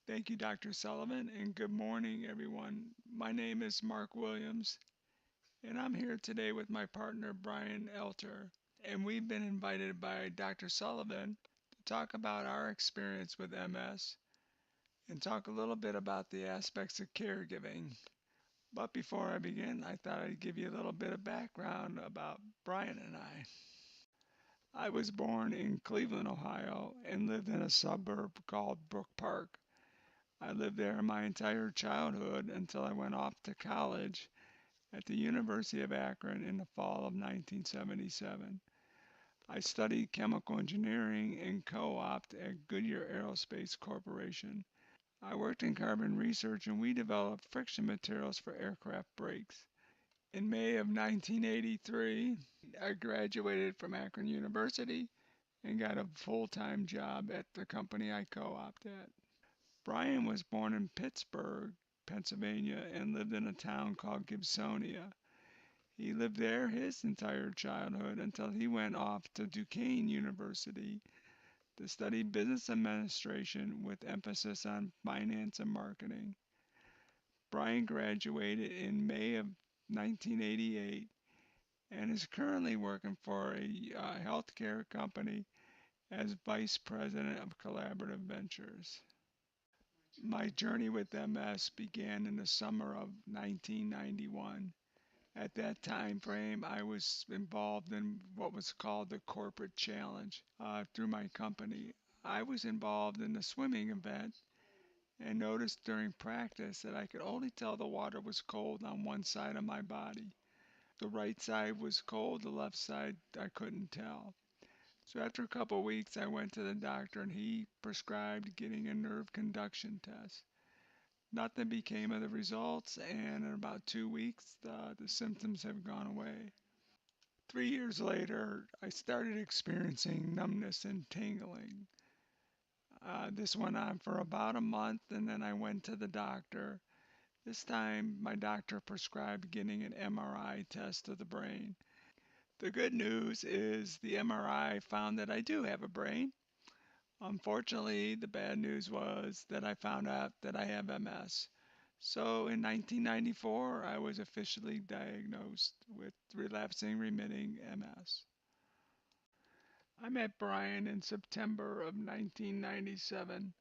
Thank you, Dr. Sullivan, and good morning, everyone. My name is Mark Williams, and I'm here today with my partner, Brian Elter. And we've been invited by Dr. Sullivan to talk about our experience with MS and talk a little bit about the aspects of caregiving. But before I begin, I thought I'd give you a little bit of background about Brian and I. I was born in Cleveland, Ohio, and lived in a suburb called Brook Park. I lived there my entire childhood until I went off to college at the University of Akron in the fall of 1977. I studied chemical engineering and co-opted at Goodyear Aerospace Corporation. I worked in carbon research and we developed friction materials for aircraft brakes. In May of 1983, I graduated from Akron University and got a full-time job at the company I co-opted at. Brian was born in Pittsburgh, Pennsylvania, and lived in a town called Gibsonia. He lived there his entire childhood until he went off to Duquesne University to study business administration with emphasis on finance and marketing. Brian graduated in May of 1988 and is currently working for a healthcare company as vice president of collaborative ventures. My journey with MS began in the summer of 1991. At that time frame, I was involved in what was called the Corporate Challenge through my company. I was involved in the swimming event and noticed during practice that I could only tell the water was cold on one side of my body. The right side was cold, the left side I couldn't tell. So after a couple of weeks, I went to the doctor and he prescribed getting a nerve conduction test. Nothing became of the results, and in about 2 weeks, the symptoms have gone away. 3 years later, I started experiencing numbness and tingling. This went on for about a month, and then I went to the doctor. This time, my doctor prescribed getting an MRI test of the brain. The good news is the MRI found that I do have a brain. Unfortunately, the bad news was that I found out that I have MS. So in 1994, I was officially diagnosed with relapsing remitting MS. I met Brian in September of 1997.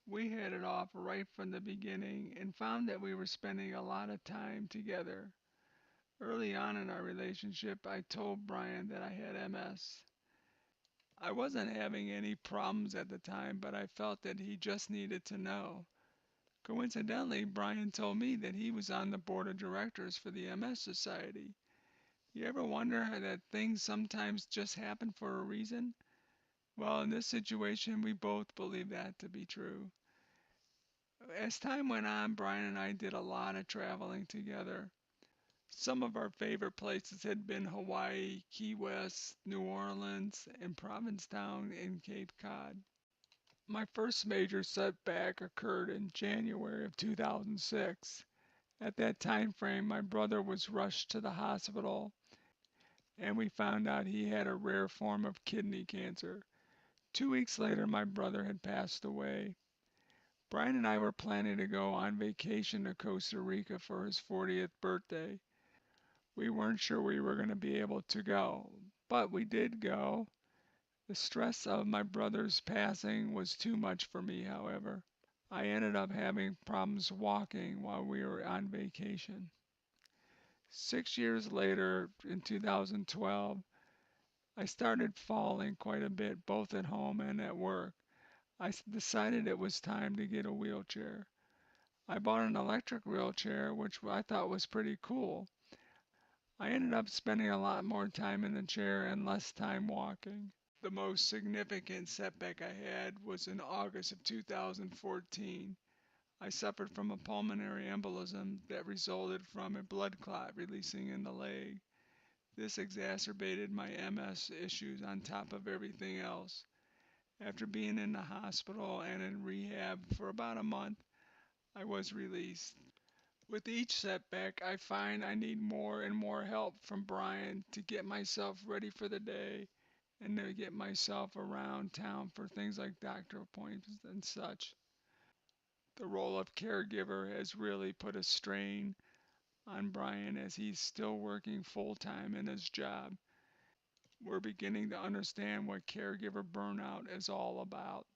We hit it off right from the beginning and found that we were spending a lot of time together. Early on in our relationship, I told Brian that I had MS. I wasn't having any problems at the time, but I felt that he just needed to know. Coincidentally, Brian told me that he was on the board of directors for the MS Society. You ever wonder that things sometimes just happen for a reason? Well, in this situation, we both believe that to be true. As time went on, Brian and I did a lot of traveling together. Some of our favorite places had been Hawaii, Key West, New Orleans, and Provincetown in Cape Cod. My first major setback occurred in January of 2006. At that time frame, my brother was rushed to the hospital and we found out he had a rare form of kidney cancer. 2 weeks later, my brother had passed away. Brian and I were planning to go on vacation to Costa Rica for his 40th birthday. We weren't sure we were going to be able to go, but we did go. The stress of my brother's passing was too much for me, however. I ended up having problems walking while we were on vacation. 6 years later, in 2012, I started falling quite a bit, both at home and at work. I decided it was time to get a wheelchair. I bought an electric wheelchair, which I thought was pretty cool. I ended up spending a lot more time in the chair and less time walking. The most significant setback I had was in August of 2014. I suffered from a pulmonary embolism that resulted from a blood clot releasing in the leg. This exacerbated my MS issues on top of everything else. After being in the hospital and in rehab for about a month, I was released. With each setback, I find I need more and more help from Brian to get myself ready for the day and to get myself around town for things like doctor appointments and such. The role of caregiver has really put a strain on Brian as he's still working full time in his job. We're beginning to understand what caregiver burnout is all about.